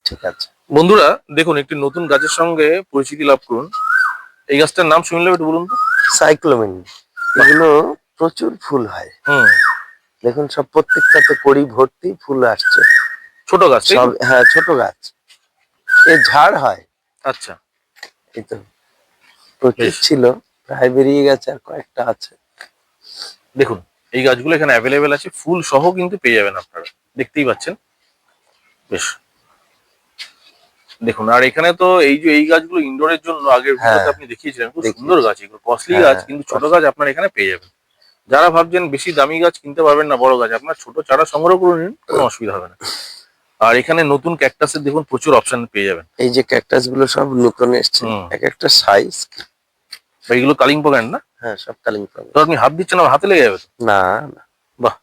ঠিক আছে বন্ধুরা দেখুন, একটি নতুন গাছের সঙ্গে পরিচিতি লাভ করুন। এই গাছটার নাম শুনলে একটু বলুন তো। সাইক্লোমিন। এগুলো প্রচুর ফুল হয়। হুম, দেখুন সব প্রত্যেকটাতে কড়ি ভর্তি ফুল আসছে। ছোট গাছ তাই সব তো? হ্যাঁ, ছোট গাছ। এ ঝাড় হয়। আচ্ছা, এই তো প্রচুর বেশ। ছিল, প্রায় বেরিয়ে গেছে, আর কয়েকটা আছে। দেখুন, এই গাছগুলো এখানে অ্যাভেলেবেল আছে, ফুল সহ কিন্তু পেয়ে যাবেন আপনারা, দেখতেই পাচ্ছেন। বেশ, দেখুন। আর এখানে তো এই যে এই গাছগুলো ইনডোরের জন্য আগের ভিডিওতে হ্যাঁ, আপনি দেখিয়েছিলেন, খুব সুন্দর দেখিয়েছি। গাছ, এগুলো কস্টলি গাছ, হ্যাঁ, কিন্তু ছোট গাছ আপনারা এখানে পেয়ে যাবেন। যারা ভাবছেন বেশি দামি গাছ কিনতে পারবেন না, বড় গাছ আপনার ছোট চারা সংগ্রহ করে নিন, কোনো অসুবিধা হবে না। আর এখানে নতুন ক্যাকটাসের দেখুন প্রচুর অপশন পেয়ে যাবেন। এই যে ক্যাকটাস গুলো সব নতুন এসছে, হুম, এক একটা সাইজ। এগুলো কালিম্পং এর না? হ্যাঁ, সব কালিম্পং। তো আপনি হাত দিচ্ছেন, আমার হাতে লেগে যাবে তো। না না, বাহ।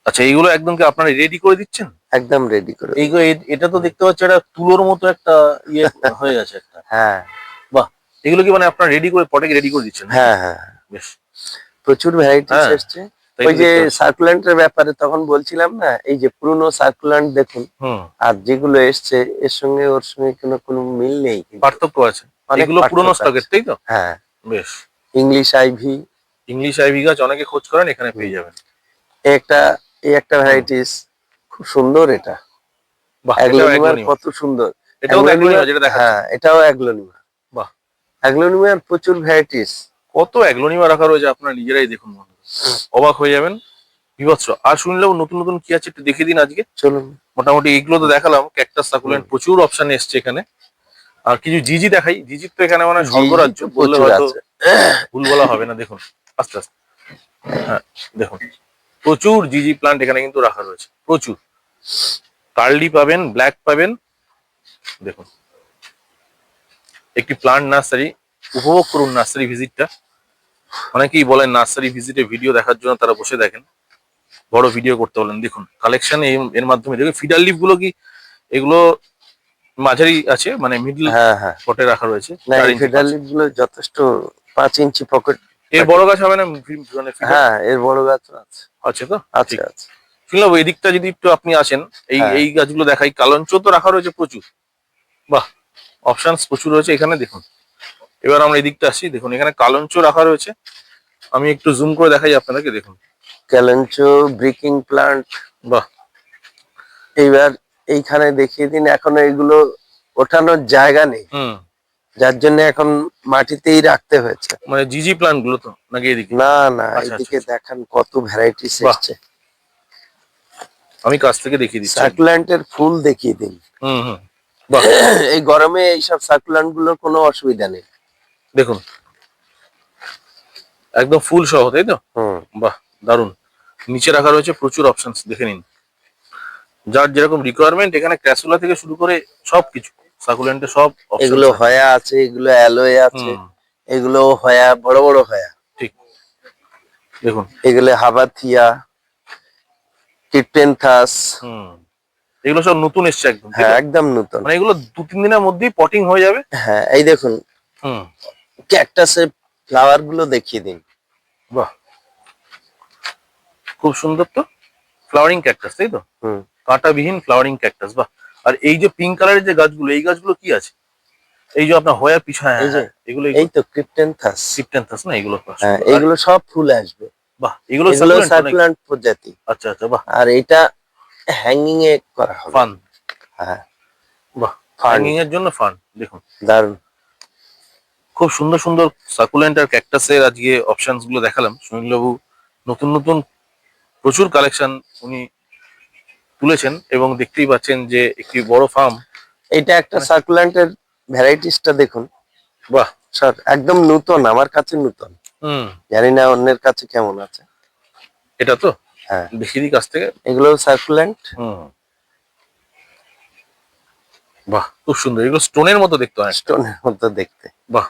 আচ্ছা, এইগুলো একদম কি আপনারা রেডি করে দিচ্ছেন? একদম রেডি করে দেবো। এইগুলো এটা তো দেখতে পাচ্ছি একটা তুলোর মতো একটা ইয়ে হয়ে গেছে একটা। হ্যাঁ বাহ। এগুলো কি মানে আপনারা রেডি করে পটে রেডি করে দিচ্ছেন নাকি? হ্যাঁ হ্যাঁ, বেশ। প্রচুর ভ্যারাইটিস হ্যাঁ, এসছে। তাই ওই তো যে দেখতে পাচ্ছি। সার্কুল্যান্টের ব্যাপারে তখন বলছিলাম না, এই যে পুরনো সার্কুল্যান্ট দেখুন, হুম, আর যেগুলো এসছে এর সঙ্গে ওর সঙ্গে কোনো মিল নেই, কিন্তু পার্থক্য আছে। অনেক এগুলো পুরোনো পার্থক্য স্টকের আছে। তাই তো? হ্যাঁ, বেশ। ইংলিশ আইভি ইংলিশ আইভি গাছ অনেকে খোঁজ করেন, এখানে পেয়ে যাবেন। একটা, এই একটা হুম, ভ্যারাইটিস, খুব সুন্দর এটা। বাহ, এটাও অ্যাগ্লোনিমার অ্যাগ্লোনিমা। কত সুন্দর। এটাও তো অ্যাগ্লোনিমার, অ্যাগ্লোনিমা যেটা দেখাচ্ছেন। হ্যাঁ এটাও অ্যাগ্লোনিমা। বাহ, অ্যাগ্লোনিমার প্রচুর ভ্যারাইটিস। কত অ্যাগ্লোনিমা রাখা রয়েছে, আপনারা নিজেরাই দেখুন বন্ধুরা। অবাক হয়ে যাবেন। বিভৎস। আর শুনলেও নতুন নতুন কি আছে একটু দেখিয়ে দিন আজকে। চলুন। মোটামুটি এইগুলো তো দেখালাম, ক্যাকটাস হুম, সাকুলেন্ট প্রচুর অপশন এসছে এখানে। আর কিছু জিজি দেখাই, জিজির তো এখানে মানে জি জি স্বর্গরাজ্য তো বললে প্রচুর হয়তো আছে। ভুল বলা হবে না। দেখুন, আস্তে আস্তে। হ্যাঁ, দেখুন, প্রচুর জিজি প্লান্ট এখানে কিন্তু রাখা রয়েছে, প্রচুর। কার্লি পাবেন, ব্ল্যাক পাবেন। দেখুন, একটি প্লান্ট নার্সারি উপভোগ করুন নার্সারি ভিজিটটা। অনেকেই বলেন নার্সারি ভিজিটে ভিডিও দেখার জন্য তারা বসে দেখেন, বড় ভিডিও করতে বলেন। দেখুন কালেকশন এর মাধ্যমে দেখুন, ফিডার লিফ গুলো কি এগুলো মাঝারি আছে, মানে মিডল হ্যাঁ হ্যাঁ, পটে রাখা রয়েছে না 4 এই ইঞ্চি ফিডার 5। লিফ গুলো যথেষ্ট, 5 ইঞ্চি পকেট এর থাকে। বড় গাছ হবে না? মানে ফিডার হ্যাঁ, এর বড় গাছ আছে। আছে তো? আছে ঠিক। আছে। শুনলাম এই দিকটা যদি একটু আপনি আসেন, এই হ্যাঁ, এই গাছগুলো দেখাই। কালঞ্চ তো রাখা রয়েছে প্রচুর। বাহ, অপশনস প্রচুর রয়েছে এখানে দেখুন। এবার আমরা এই দিকটা আসি, দেখুন এখানে কালঞ্চ রাখা রয়েছে। আমি একটু জুম করে দেখাই আপনাদেরকে, দেখুন। ক্যালেঞ্চো, ব্রিকিং প্লান্ট। বাহ। এইবার এইখানে দেখিয়ে দিন, এখনো এগুলো ওঠানোর জায়গা নেই, হুম, যার জন্য এখন মাটিতেই রাখতে হয়েছে। মানে জিজি প্লান্ট গুলো তো নাকি এদিকে? না না, আচ্ছা আচ্ছা এইদিকে আচ্ছা। দেখান কত ভ্যারাইটিস বাহ, এসছে। আমি কাছ থেকে দেখিয়ে দিচ্ছি একদম। সার্কুল্যান্টের ফুল দেখিয়ে দিন। হুম হুম। বাহ, এই গরমে এইসব সার্কুল্যান্ট গুলোর কোনো অসুবিধা নেই। দেখুন একদম ফুল সহ তাই তো? হুম, বাহ, দারুন। নিচে রাখা রয়েছে প্রচুর অপশনস, দেখে নিন। যার যেরকম রিকোয়ারমেন্ট, এখানে ক্যাসুলা থেকে শুরু করে সবকিছু সাকুলেন্টে সব এগুলো অপশনস আছে। হয়া আছে, এগুলো অ্যালোয়ে আছে, হুম, এগুলো হয়া, বড় বড় হয়া। ঠিক। দেখুন। এগুলো হাবাথিয়া, টিটেনথাস। হুম, এগুলো সব নতুন এসছে একদম তাই হ্যাঁ, তো? একদম নতুন। মানে এগুলো 2-3 দিনের মধ্যেই পটিং হয়ে যাবে। হ্যাঁ, এই দেখুন হুম, ক্যাকটাসের ফ্লাওয়ার গুলো দেখিয়ে দিন। বাহ, খুব সুন্দর তো। ফ্লাওয়ারিং ক্যাকটাস তাই তো? হুম, কাঁটাবিহীন ফ্লাওয়ারিং ক্যাকটাস। বাহ। আর এই যে পিঙ্ক কালারের যে গাছগুলো, এই গাছগুলো কি আছে? এই যে আপনার হয়া পিছনে, হ্যাঁ এই যে হ্যাঁ, এগুলো এই এগুলো তো ক্রিপ্টেনথাস। ক্রিপ্ট্যান্থাস না? এগুলো বাহ, হ্যাঁ, সুন্দর। আর এগুলো সব ফুল আসবে। বাহ, এগুলো এগুলো সাকুলেন্ট তো নাকি? সার্কুল্যান্ট প্রজাতি। আচ্ছা আচ্ছা, বাহ। আর এটা হ্যাঙ্গিং এ করা হবে। ফান। হ্যাঁ, বাহ, ফান্ড। হ্যাঙ্গিং এর জন্য ফান। দেখুন দারুন। খুব সুন্দর সুন্দর সাকুলেন্ট আর ক্যাকটাসের আজকে অপশনস গুলো দেখালাম সুনীলবাবু। নতুন নতুন প্রচুর কালেকশন উনি তুলেছেন, এবং দেখতেই পাচ্ছেন যে একটি বড় ফার্ম। এটা একটা মানে সার্কুল্যান্টের ভ্যারাইটিসটা দেখুন। বাহ। স্যার একদম নতুন, আমার কাছে নতুন, হুম, জানি না অন্যের কাছে কেমন আছে। এটা তো হ্যাঁ, দেখিয়ে দিই কাছ থেকে। এগুলো সার্কুল্যান্ট। হুম, বাহ, খুব সুন্দর। এগুলো স্টোনের মতো দেখতে অনেকটা। স্টোনের মতো দেখতে। বাহ।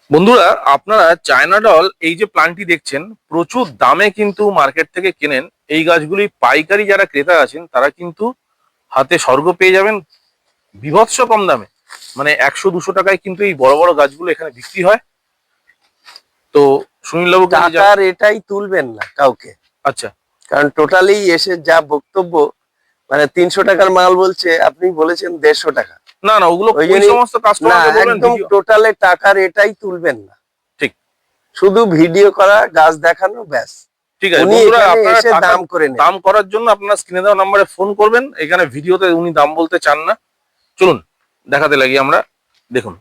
বন্ধুরা, আপনারা চায়না ডল এই যে প্লান্টটি দেখছেন, প্রচুর দামে কিন্তু মার্কেট থেকে কেনেন। এই গাছগুলি পাইকারি যারা ক্রেতা আছেন তারা কিন্তু হাতে স্বর্গ পেয়ে যাবেন বিভৎস কম দামে। মানে 100-200 টাকায় কিন্তু এই বড় বড় গাছগুলো এখানে বিক্রি হয়। তো সুনীলবাবু কিন্তু টাকার এটাই তুলবেন না কাউকে, আচ্ছা। কারণ টোটালি এসে যা বক্তব্য, মানে 300 টাকার মাল বলছে, আপনি বলেছেন 150 টাকা। না না, ওগুলো ওই ওই জন্যই- সমস্ত না, কাস্টমারকে বলবেন একদম ভিডিও। টোটালে টাকার এটাই তুলবেন না, ঠিক শুধু ভিডিও করা, গাছ দেখানো, ব্যাস। ঠিক আছে উনি বন্ধুরা, এখানে আপনারা এসে টাকা দাম করে নেন। দাম করার জন্য আপনারা স্ক্রিনে দেওয়া নাম্বারে ফোন করবেন। এখানে ভিডিওতে উনি দাম বলতে চান না। চলুন দেখাতে লাগি আমরা। দেখুন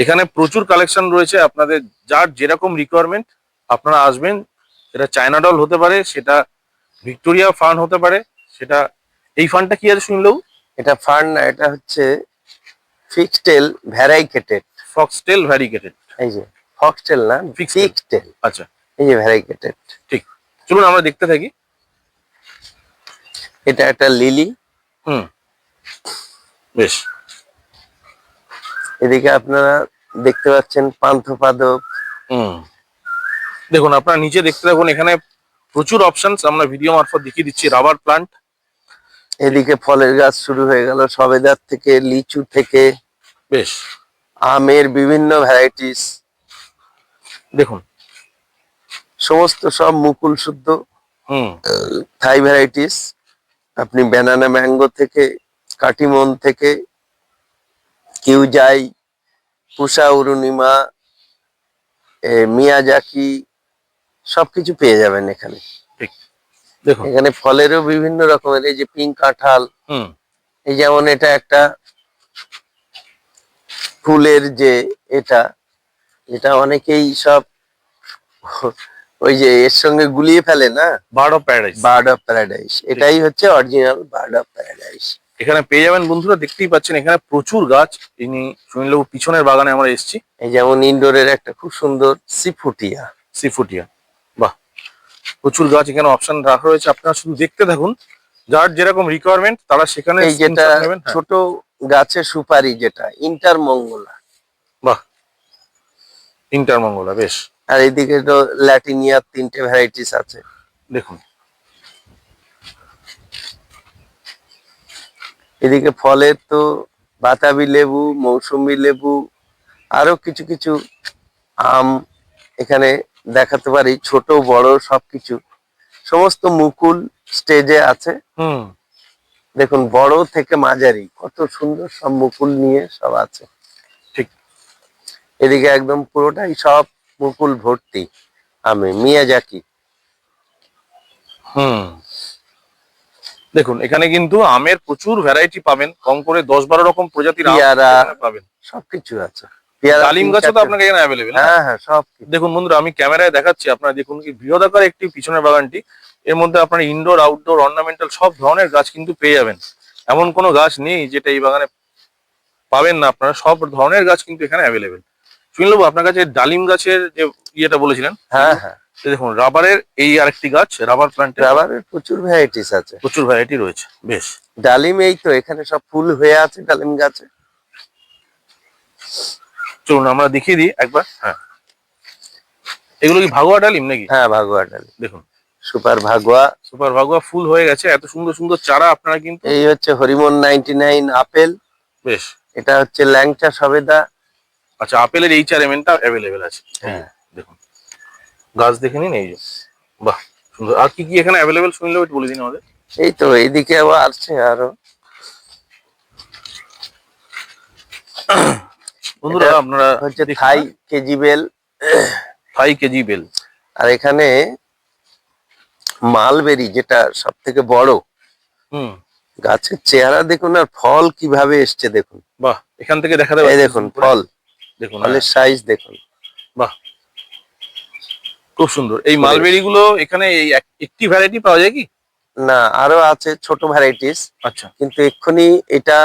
এখানে প্রচুর কালেকশন রয়েছে আপনাদের, যার যেরকম রিকোয়ারমেন্ট আপনারা আসবেন। সেটা চায়না ডল হতে পারে, সেটা ভিক্টোরিয়া ফার্ন হতে পারে, সেটা এই ফার্নটা কি আছে শুনলেও? এটা ফার্ন না, এটা হচ্ছে ফিক্সটেল ভ্যারাইকেটেড। Foxtail variegated. এই যে ফক্সটেল না, Fixed tail। ফিক্সটেল, আচ্ছা এই যে ভ্যারাইকেটেড। ঠিক, চলুন আমরা দেখতে থাকি। এটা একটা লিলি। হুম, বেশ। এদিকে আপনারা দেখতে পাচ্ছেন পান্থপাদক। হুম, দেখুন আপনারা নিচে দেখতে থাকুন, এখানে প্রচুর অপশনস আমরা ভিডিও মারফত দেখিয়ে দিচ্ছি। রাবার প্লান্ট, এদিকে ফলের গাছ শুরু হয়ে গেল, সবেদার থেকে, লিচু থেকে, বেশ। আমের বিভিন্ন ভ্যারাইটিস, দেখুন, সমস্ত সব মুকুল শুদ্ধ হুম, থাই ভ্যারাইটিস। আপনি ব্যানানা ম্যাঙ্গো থেকে, কাটিমন থেকে, কিউজাই, পুষা অরুণিমা, মিয়াজাকি, সবকিছু পেয়ে যাবেন এখানে। ঠিক। দেখুন, এখানে ফলেরও বিভিন্ন রকমের, এই যে পিঙ্ক কাঁঠাল, হুম, এই যেমন এটা একটা ফুলের যে এটা, এটা অনেকেই সব ওই যে এর সঙ্গে গুলিয়ে ফেলে না, bird of paradise. Bird of paradise, এটাই হচ্ছে অরিজিনাল বার্ড অফ প্যারাডাইস। এখানে পেয়ে যাবেন বন্ধুরা, দেখতেই পাচ্ছেন এখানে প্রচুর গাছ। ইনি সুনীলবাবু পিছনের বাগানে আমরা এসেছি। এই যেমন ইনডোরের একটা খুব সুন্দর সিফুটিয়া। সিফুটিয়া, বাহ, প্রচুর গাছ এখানে অপশন রাখা রয়েছে। আপনারা শুধু দেখতে থাকুন, যার যেরকম রিকোয়ারমেন্ট তারা সেখানে এই যেটা screenshot নেবেন। হ্যাঁ, ছোট গাছের সুপারি, যেটা ইন্টারমঙ্গলা, বাহ, ইন্টারমঙ্গলা, বেশ। আর এইদিকে তো ল্যাটিনিয়ার 3টে ভ্যারাইটিস আছে। দেখুন, এদিকে ফলের তো বাতাবি লেবু, মৌসুমী লেবু, আরো কিছু কিছু আম এখানে দেখাতে পারি, ছোট বড় সবকিছু, সমস্ত মুকুল স্টেজে আছে। হুম, দেখুন বড় থেকে মাঝারি কত সুন্দর সব মুকুল নিয়ে সব আছে। ঠিক। এদিকে একদম পুরোটাই সব মুকুল ভর্তি আমে, মিয়াজাকি। হুম, দেখুন এখানে কিন্তু আমের প্রচুর ভ্যারাইটি পাবেন, কম করে 10-12 রকম প্রজাতির আম পেয়ারা, এখানে পাবেন। সবকিছু আছে। পেয়ারা ডালিম 3-4টে, গাছও তো আপনাকে এখানে অ্যাভেলেবেল। হ্যাঁ হ্যাঁ সব কিছু। দেখুন বন্ধুরা, আমি ক্যামেরায় দেখাচ্ছি, আপনারা দেখুন কি বৃহদাকার একটি পিছনের বাগানটি। এর মধ্যে আপনারা ইনডোর আউটডোর অর্নামেন্টাল সব ধরনের গাছ কিন্তু পেয়ে যাবেন। এমন কোনো গাছ নেই যেটা এই বাগানে পাবেন না আপনারা, সব ধরনের গাছ কিন্তু এখানে অ্যাভেলেবেল। শুনলেবো আপনার কাছে ডালিম গাছের যে ইয়েটা বলেছিলেন, হ্যাঁ হ্যাঁ, এই দেখুন রাবারের এই আরেকটি গাছ, রাবার প্লান্টের রাবারের প্রচুর ভ্যারাইটিস আছে, প্রচুর ভ্যারাইটি রয়েছে, বেশ। ডালিম এই তো এখানে সব ফুল হয়ে আছে ডালিম গাছে। চলুন আমরা দেখিয়ে দিই একবার। হ্যাঁ, এগুলো কি ভাগোয়া ডালিম নাকি? হ্যাঁ ভাগুয়া ডালিম, দেখুন সুপার ভাগুয়া। সুপার ভাগোয়া ফুল হয়ে গেছে, এত সুন্দর সুন্দর চারা আপনারা কিন্তু। এই হচ্ছে হরিমন 99 আপেল, বেশ। এটা হচ্ছে ল্যাংচা সবেদা। আচ্ছা, আপেলের HRMN-টা অ্যাভেলেবেল আছে। হ্যাঁ, দেখুন গাছ দেখে নিন, এই যে, বাহ, সুন্দর। আর কি কি এখানে অ্যাভেলেবেল শুনলেও একটু বলে দিন আমাদের। এই তো এইদিকে আবার আছে আরো। বন্ধুরা এটা আপনারা হচ্ছে দেখুন, থাই কেজি বেল। থাই কেজি বেল। আর এখানে মালবেরি, যেটা সব থেকে বড়। হুম, গাছের চেহারা দেখুন, আর ফল কিভাবে এসছে দেখুন। বাহ, এখান থেকে দেখাতে এই পাচ্ছি দেখুন zoom করে। ফল, দেখুন, ফলের হ্যাঁ, সাইজ দেখুন। বাহ, খুব সুন্দর। এই মালবেরি গুলো এখানে এই একটি ভ্যারাইটি পাওয়া যায় কি? না, আরো আছে ছোট ভ্যারাইটিস, আচ্ছা, কিন্তু এক্ষুনি এটা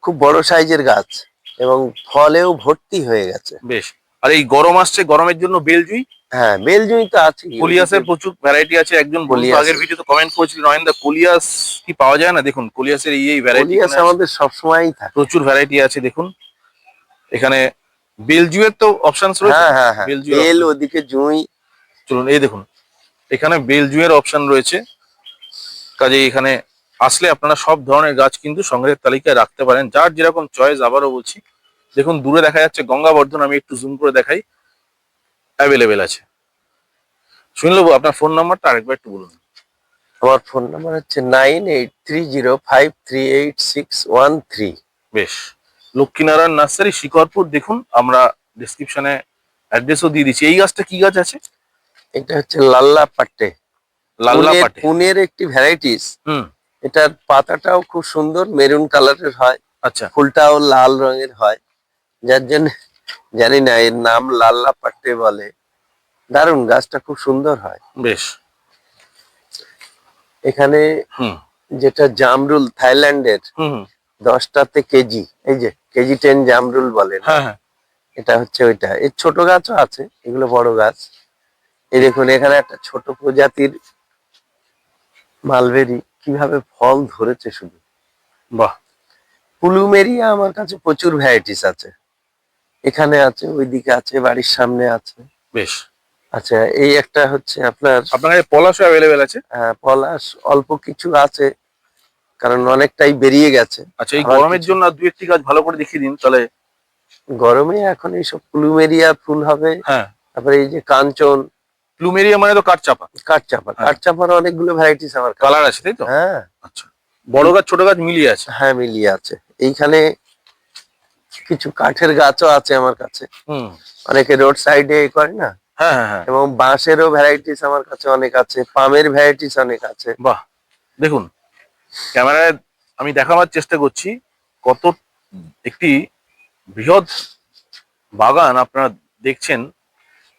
খুব বড় সাইজের গাছ এবং ফলেও ভর্তি হয়ে গেছে। বেশ। আর এই গরম আসছে, গরমের জন্য বেলজুই, হ্যাঁ বেলজুই তো আছে। কোলিয়াসের প্রচুর ভ্যারাইটি আছে। একজন বন্ধু কোলিয়াস। আগের ভিডিওতে কমেন্ট করেছিল, নয়নদা কোলিয়াস কি পাওয়া যায় না? দেখুন কোলিয়াসের এই ভ্যারাইটি কোলিয়াস আমাদের সবসময়ই থাকে। প্রচুর ভ্যারাইটি আছে। দেখুন এখানে বেলজুয়ের তো অপশনস রয়েছে। হ্যাঁ হ্যাঁ হ্যাঁ, বেলজুয়ের বেল, option। ওদিকে জুঁই। চলুন এই দেখুন, এখানে বেলজুয়ের অপশন রয়েছে। কাজেই এখানে আসলে আপনারা সব ধরনের গাছ কিন্তু সংগ্রহের তালিকায় রাখতে পারেন, যার যেরকম চয়েস। আবারও বলছি, দেখুন দূরে দেখা যাচ্ছে গঙ্গাবর্ধন, আমি একটু জুম করে দেখাই, অ্যাভেলেবেল আছে। শুনলেবো আপনার ফোন নাম্বারটা আরেকবার একটু বলুন। আমার ফোন নাম্বার হচ্ছে 9830538613। বেশ, লক্ষ্মীনারায়ণ নার্সারি, শিকরপুর। দেখুন আমরা ডিসক্রিপশনে অ্যাড্রেসও দিয়ে দিচ্ছি। এই গাছটা কি গাছ আছে? এটা হচ্ছে লাল্লা পাট্টে, লাল্লা পাটে। পুনের একটি ভ্যারাইটিস। হুম। এটার পাতাটাও খুব সুন্দর মেরুন কালারের হয়, আচ্ছা। ফুলটাও লাল রঙের হয়, যার জন্য জানি না এর নাম লাল্লা পাট্টে বলে। দারুণ, গাছটা খুব সুন্দর হয়। বেশ। এখানে হুম যেটা জামরুল থাইল্যান্ডের, হুম হুম। 10টাতে কেজি, এই যে কেজি 10 জামরুল বলে না, হ্যাঁ হ্যাঁ। এটা হচ্ছে ওইটা। এর ছোট গাছও আছে, এগুলো বড় গাছ। এই দেখুন এখানে একটা ছোট প্রজাতির মালবেরি কিভাবে ফল ধরেছে শুধু। বাহ। প্লুমেরিয়া আমার কাছে প্রচুর ভ্যারাইটিস আছে, এখানে আছে, ওইদিকে আছে, বাড়ির সামনে আছে। বেশ। আচ্ছা, এই একটা হচ্ছে আপনার আপনার কাছে পলাশও অ্যাভেলেবেল আছে? পলাশ অল্প কিছু আছে, কারণ অনেকটাই বেরিয়ে গেছে। আচ্ছা, এই আবার গরমের কিছু জন্য আর দু একটি গাছ ভালো করে দেখিয়ে দিন তাহলে। গরমে এখন এইসব প্লুমেরিয়া ফুল হবে। হ্যাঁ। তারপরে এই যে কাঞ্চন, প্লুমেরিয়া মানে তো কাঠচাপা। কাঠচাপা, হ্যাঁ। কাঠচাপার অনেকগুলো ভ্যারাইটিস আমার কাছে। কালার আছে তাই তো? হ্যাঁ আচ্ছা, বড় গাছ ছোট গাছ মিলিয়ে আছে? হ্যাঁ, মিলিয়ে আছে। এইখানে কিছু কাঠের গাছও আছে আমার কাছে, হুম। অনেকে রোড সাইডে করে না। হ্যাঁ হ্যাঁ হ্যাঁ। এবং বাঁশেরও ভ্যারাইটিস আমার কাছে অনেক আছে, পামের ভ্যারাইটিস অনেক আছে। বাহ। দেখুন ক্যামেরায় আমি দেখাবার চেষ্টা করছি কত একটি বৃহৎ বাগান আপনারা দেখছেন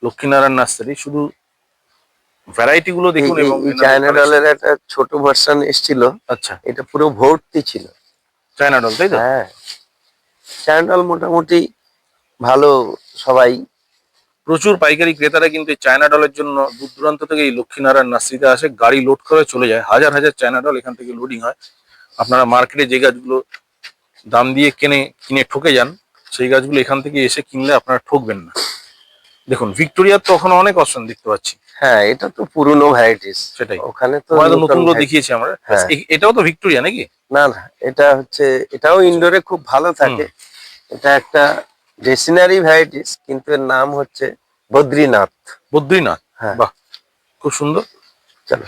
লক্ষ্মীনারায়ণ নার্সারি। শুধু ভ্যারাইটি গুলো এই দেখুন এবং এই চায়না ডলের একটা ছোট ভার্সন এসেছিল, আচ্ছা, এটা পুরো ভর্তি ছিল। চায়না ডল তাই তো? হ্যাঁ, চায়না ডল মোটামুটি ভালো, সবাই। প্রচুর পাইকারি ক্রেতারা কিন্তু এই চায়না ডলের জন্য দূর দূরান্ত থেকে এই লক্ষ্মীনারায়ণ নার্সারিতে আসে, গাড়ি লোড করে চলে যায়। হাজার হাজার চায়না ডল এখান থেকে লোডিং হয়। আপনারা মার্কেটে যে গাছগুলো দাম দিয়ে কিনে ঠকে যান, সেই গাছগুলো এখান থেকে এসে কিনলে আপনারা ঠকবেন না। দেখুন ভিক্টোরিয়ার তো ওখানে অনেক অপশন দেখতে পাচ্ছি। হ্যাঁ, এটা তো পুরনো ভ্যারাইটিস, সেটাই, ওখানে তো ওখানে তো নতুন নতুনগুলো varieties। দেখিয়েছি আমরা। হ্যাঁ। এটাও তো ভিক্টোরিয়া নাকি? না না, এটা হচ্ছে, এটাও ইনডোরে খুব ভালো থাকে। এটা একটা ডেসিনারি ভ্যারাইটিস, কিন্তু এর নাম হচ্ছে বদ্রীনাথ। বদ্রীনাথ। হ্যাঁ। বাহ, খুব সুন্দর। চলো।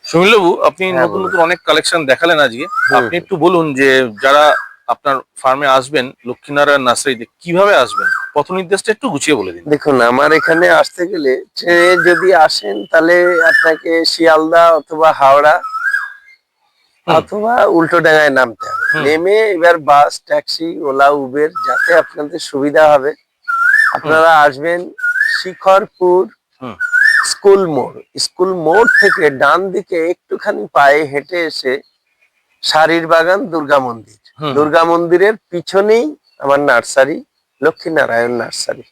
সুনীলবাবু, আপনি হ্যাঁ, নতুন বলুন। নতুন অনেক কালেকশন দেখালেন আজকে। হুম, আপনি একটু বলুন যে যারা আপনার ফার্মে আসবেন লক্ষ্মীনারায়ণ নার্সারিতে কিভাবে আসবেন, পথ নির্দেশটা একটু গুছিয়ে বলে দিন। দেখুন আমার এখানে আসতে গেলে ট্রেনে যদি আসেন তাহলে আপনাকে শিয়ালদা অথবা হাওড়া হুম। অথবা উল্টোডাঙায় নামতে হবে। হুম। নেমে এবার বাস, ট্যাক্সি, ওলা, উবের, যাতে আপনাদের সুবিধা হবে, আপনারা আসবেন শিখরপুর হুম। স্কুল মোড়। স্কুল মোড় থেকে ডান দিকে একটুখানি পায়ে হেঁটে এসে শাড়ির বাগান, দুর্গা মন্দির, হুম। দুর্গা মন্দিরের পিছনেই আমার নার্সারি, লক্ষ্মীনারায়ণ নার্সারি।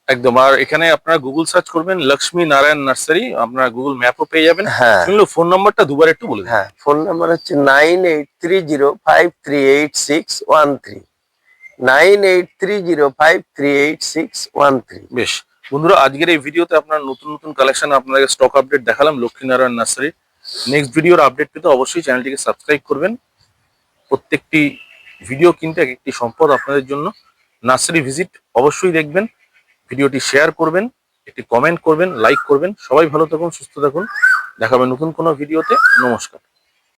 একদম। আর এখানে আপনারা গুগল সার্চ করবেন লক্ষ্মী নারায়ণ নার্সারি, আপনারা গুগল ম্যাপও পেয়ে যাবেন। হ্যাঁ শুনলো ফোন নাম্বারটা দুবার একটু বলে দিন। হ্যাঁ, ফোন নাম্বার হচ্ছে 9830538613, 9830538613। বেশ বন্ধুরা, আজকের এই ভিডিওতে আপনার নতুন নতুন কালেকশন আপনাদের স্টক আপডেট দেখালাম লক্ষ্মীনারায়ণ নার্সারি। নেক্সট ভিডিওর আপডেট পেতে অবশ্যই চ্যানেলটিকে সাবস্ক্রাইব করবেন। প্রত্যেকটি ভিডিও কিন্তু এক একটি সম্পদ আপনাদের জন্য। নার্সারি ভিজিট অবশ্যই দেখবেন, ভিডিওটি শেয়ার করবেন, একটি কমেন্ট করবেন, লাইক করবেন। সবাই ভালো থাকুন, সুস্থ থাকুন, দেখাবেন নতুন কোনো ভিডিওতে। নমস্কার।